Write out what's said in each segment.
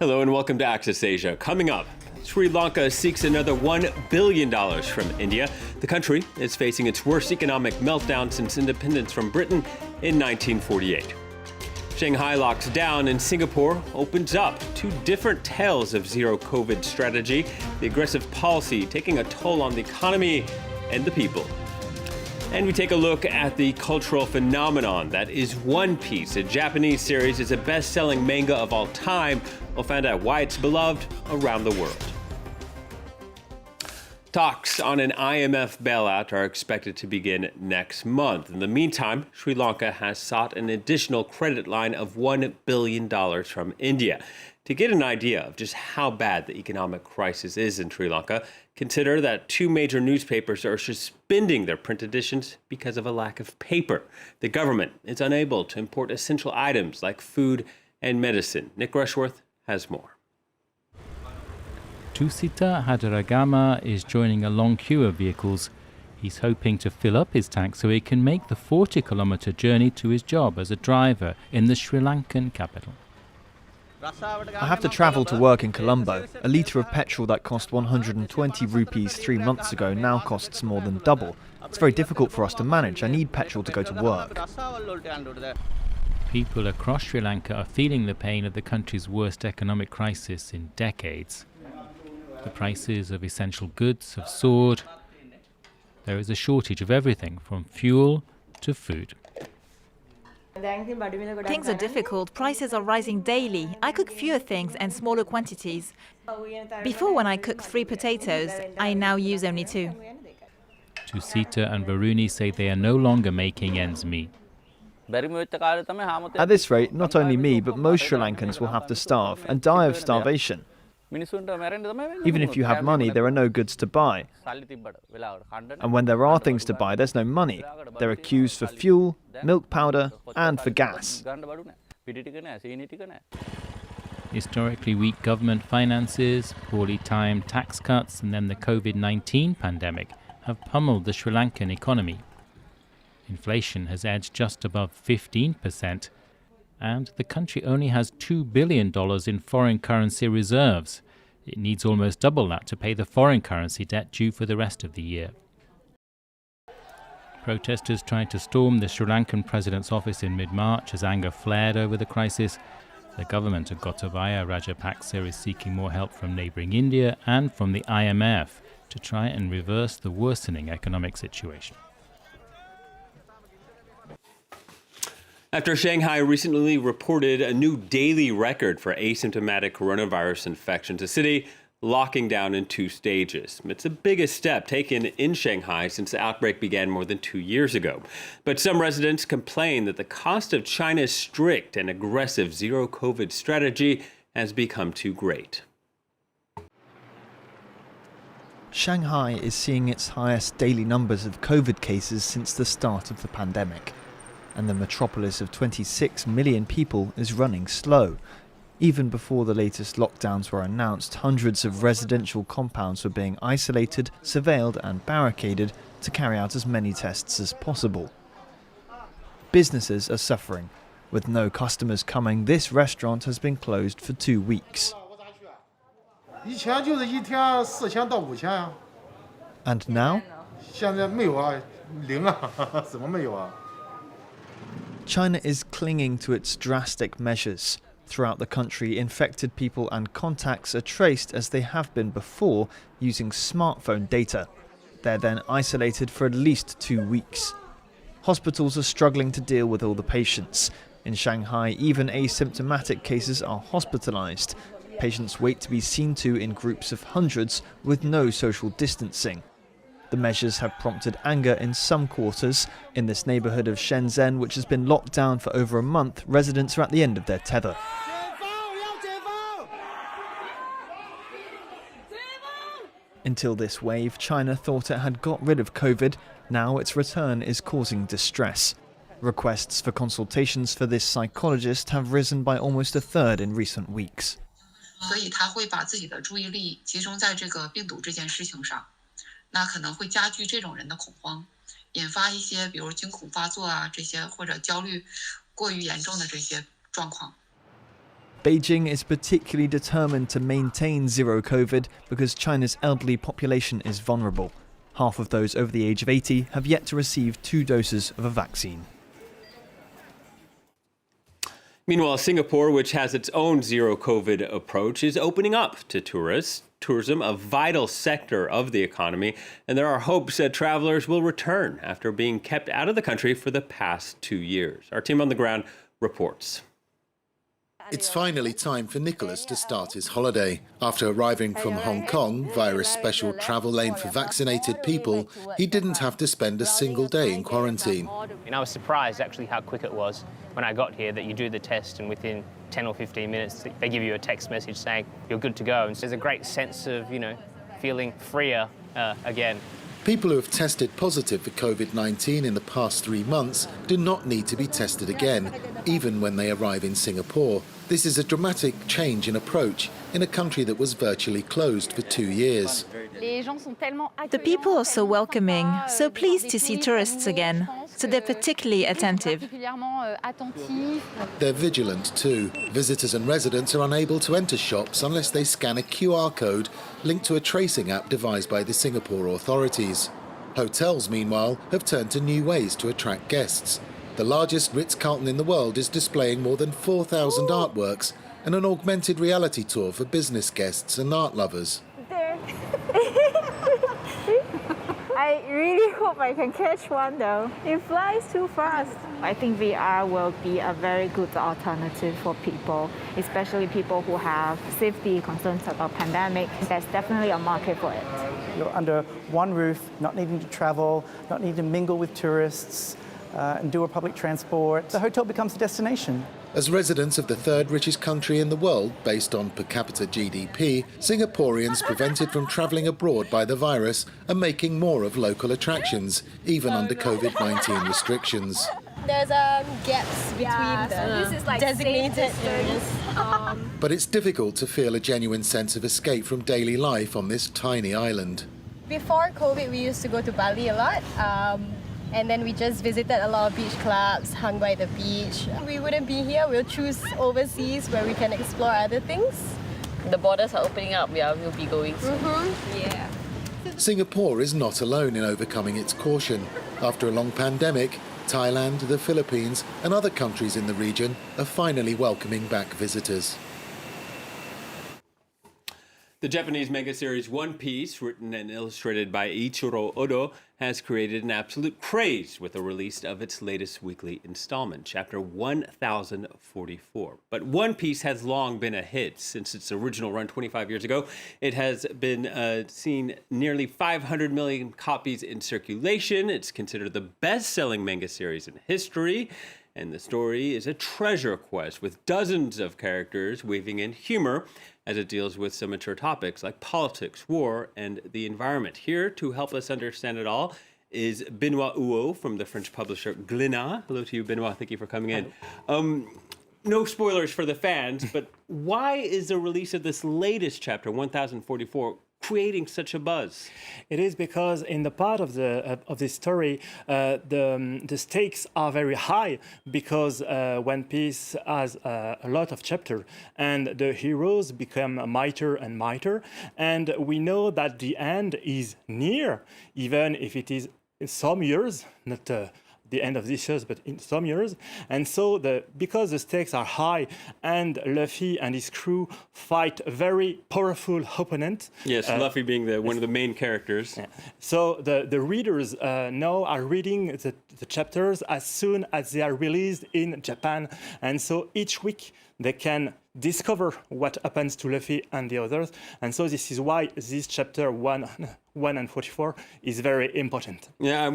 Hello and welcome to Access Asia. Coming up, Sri Lanka seeks another $1 billion from India. The country is facing its worst economic meltdown since independence from Britain in 1948. Shanghai locks down and Singapore opens up. Two different tales of zero COVID strategy, the aggressive policy taking a toll on the economy and the people. And we take a look at the cultural phenomenon that is One Piece. A Japanese series is a best-selling manga of all time. We'll find out why it's beloved around the world. Talks on an IMF bailout are expected to begin next month. In the meantime, Sri Lanka has sought an additional credit line of $1 billion from India. To get an idea of just how bad the economic crisis is in Sri Lanka, consider that two major newspapers are suspending their print editions because of a lack of paper. The government is unable to import essential items like food and medicine. Nick Rushworth has more. Tusita Hadaragama is joining a long queue of vehicles. He's hoping to fill up his tank so he can make the 40-kilometre journey to his job as a driver in the Sri Lankan capital. I have to travel to work in Colombo. A litre of petrol that cost 120 rupees 3 months ago now costs more than double. It's very difficult for us to manage. I need petrol to go to work. People across Sri Lanka are feeling the pain of the country's worst economic crisis in decades. The prices of essential goods have soared. There is a shortage of everything from fuel to food. Things are difficult. Prices are rising daily. I cook fewer things and smaller quantities. Before, when I cooked 3 potatoes, I now use only 2. Tusita and Varuni say they are no longer making ends meet. At this rate, not only me, but most Sri Lankans will have to starve and die of starvation. Even if you have money, there are no goods to buy. And when there are things to buy, there's no money. There are queues for fuel, milk powder, and for gas. Historically weak government finances, poorly timed tax cuts, and then the Covid-19 pandemic have pummeled the Sri Lankan economy. Inflation has edged just above 15%. And the country only has $2 billion in foreign currency reserves. It needs almost double that to pay the foreign currency debt due for the rest of the year. Protesters tried to storm the Sri Lankan president's office in mid-March as anger flared over the crisis. The government of Gotabaya Rajapaksa is seeking more help from neighbouring India and from the IMF to try and reverse the worsening economic situation. After Shanghai recently reported a new daily record for asymptomatic coronavirus infections, the city locking down in 2 stages. It's the biggest step taken in Shanghai since the outbreak began more than 2 years ago. But some residents complain that the cost of China's strict and aggressive zero-COVID strategy has become too great. Shanghai is seeing its highest daily numbers of COVID cases since the start of the pandemic. And the metropolis of 26 million people is running slow. Even before the latest lockdowns were announced, hundreds of residential compounds were being isolated, surveilled and barricaded to carry out as many tests as possible. Businesses are suffering. With no customers coming, this restaurant has been closed for 2 weeks. And now? China is clinging to its drastic measures. Throughout the country, infected people and contacts are traced as they have been before using smartphone data. They're then isolated for at least 2 weeks. Hospitals are struggling to deal with all the patients. In Shanghai, even asymptomatic cases are hospitalized. Patients wait to be seen to in groups of hundreds with no social distancing. The measures have prompted anger in some quarters. In this neighbourhood of Shenzhen, which has been locked down for over a month, residents are at the end of their tether. Until this wave, China thought it had got rid of COVID. Now its return is causing distress. Requests for consultations for this psychologist have risen by almost a third in recent weeks. 所以他会把自己的注意力集中在这个病毒这件事情上。那可能会加剧这种人的恐慌，引发一些比如惊恐发作啊这些或者焦虑过于严重的这些状况。Beijing is particularly determined to maintain zero COVID because China's elderly population is vulnerable. Half of those over the age of 80 have yet to receive 2 doses of a vaccine. Meanwhile, Singapore, which has its own zero COVID approach, is opening up to tourists. Tourism, a vital sector of the economy, and there are hopes that travelers will return after being kept out of the country for the past 2 years. Our team on the ground reports. It's finally time for Nicholas to start his holiday. After arriving from Hong Kong via a special travel lane for vaccinated people, he didn't have to spend a single day in quarantine. And I was surprised actually how quick it was when I got here, that you do the test and within 10 or 15 minutes they give you a text message saying you're good to go. And so there's a great sense of, feeling freer again. People who have tested positive for Covid-19 in the past 3 months do not need to be tested again, even when they arrive in Singapore. This is a dramatic change in approach in a country that was virtually closed for 2 years. The people are so welcoming, so pleased to see tourists again. So they're particularly attentive. They're vigilant too. Visitors and residents are unable to enter shops unless they scan a QR code linked to a tracing app devised by the Singapore authorities. Hotels, meanwhile, have turned to new ways to attract guests. The largest Ritz-Carlton in the world is displaying more than 4,000 artworks and an augmented reality tour for business guests and art lovers. I really hope I can catch one though. It flies too fast. I think VR will be a very good alternative for people, especially people who have safety concerns about pandemic. There's definitely a market for it. You're under one roof, not needing to travel, not needing to mingle with tourists, and do a public transport. The hotel becomes a destination. As residents of the third richest country in the world, based on per capita GDP, Singaporeans prevented from travelling abroad by the virus are making more of local attractions, even under Covid-19 restrictions. There's gaps between this is like designated areas. But it's difficult to feel a genuine sense of escape from daily life on this tiny island. Before COVID, we used to go to Bali a lot. And then we just visited a lot of beach clubs, hung by the beach. We wouldn't be here, we'll choose overseas where we can explore other things. The borders are opening up, we'll be going soon. Yeah. Singapore is not alone in overcoming its caution. After a long pandemic, Thailand, the Philippines and other countries in the region are finally welcoming back visitors. The Japanese mega series One Piece, written and illustrated by Ichiro Odo, has created an absolute craze with the release of its latest weekly installment, chapter 1044. But One Piece has long been a hit. Since its original run 25 years ago, it has been seen nearly 500 million copies in circulation. It's considered the best-selling manga series in history. And the story is a treasure quest with dozens of characters weaving in humor as it deals with some mature topics like politics, war, and the environment. Here to help us understand it all is Benoit Huot from the French publisher Glénat. Hello to you, Benoit. Thank you for coming in. No spoilers for the fans, but why is the release of this latest chapter, 1044, creating such a buzz? It is because in the part of this story, the stakes are very high because One Piece has a lot of chapters and the heroes become mightier and mightier, and we know that the end is near, even if it is in some years, not the end of this year, but in some years. And so because the stakes are high and Luffy and his crew fight a very powerful opponent. Yes, Luffy being one of the main characters. Yeah. So the readers now are reading the chapters as soon as they are released in Japan. And so each week they can discover what happens to Luffy and the others. And so this is why this chapter 144 is very important. Yeah,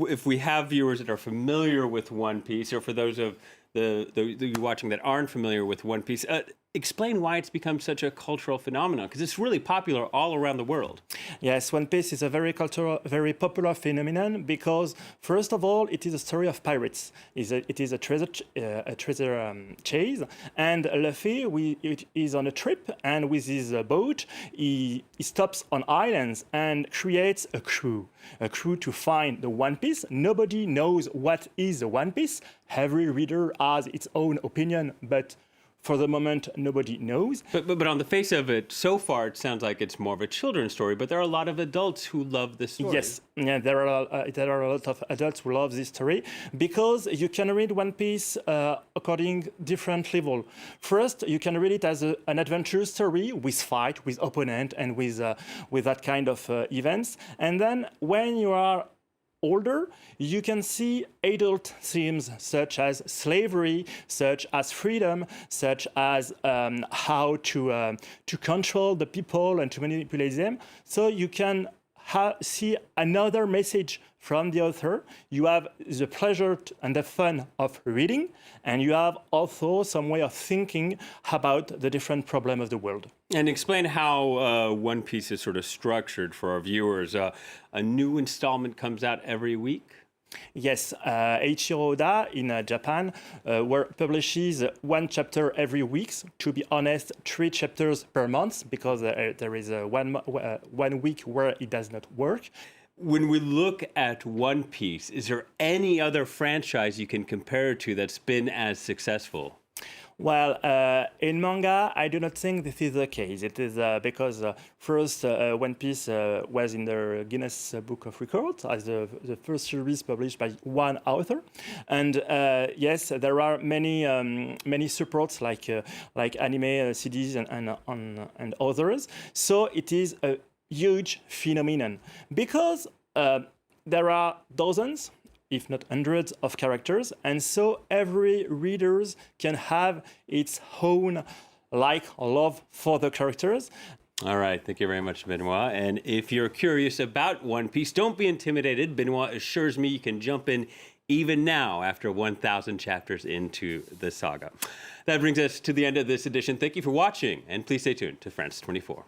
if we have viewers that are familiar with One Piece, or for those of the watching that aren't familiar with One Piece, explain why it's become such a cultural phenomenon, because it's really popular all around the world. Yes, One Piece is a very popular phenomenon because, first of all, it is a story of pirates. It is a treasure chase, and Luffy is on a trip, and with his boat, he stops on islands and creates a crew to find the One Piece. Nobody knows what is the One Piece. Every reader has its own opinion, but For the moment, nobody knows. But on the face of it, so far, it sounds like it's more of a children's story, but there are a lot of adults who love this story. Yes, yeah, there are a lot of adults who love this story because you can read One Piece according different level. First, you can read it as an adventure story with fight, with opponent, and with that kind of events. And then when you are older, you can see adult themes such as slavery, such as freedom, such as how to control the people and to manipulate them. So you can see another message from the author. You have the pleasure and the fun of reading, and you have also some way of thinking about the different problems of the world. And explain how One Piece is sort of structured for our viewers. A new installment comes out every week? Yes, Eiichiro Oda in Japan publishes one chapter every week. To be honest, 3 chapters per month, because there is one week where it does not work. When we look at One Piece, is there any other franchise you can compare it to that's been as successful? Well, in manga, I do not think this is the case. It is because first, One Piece was in the Guinness Book of Records as the first series published by one author, and yes, there are many supports like anime CDs and others. So it is a huge phenomenon because there are dozens, if not hundreds, of characters, and so every reader can have its own love for the characters. All right, thank you very much, Benoit. And if you're curious about One Piece, don't be intimidated. Benoit assures me you can jump in even now after 1,000 chapters into the saga. That brings us to the end of this edition. Thank you for watching, and please stay tuned to France 24.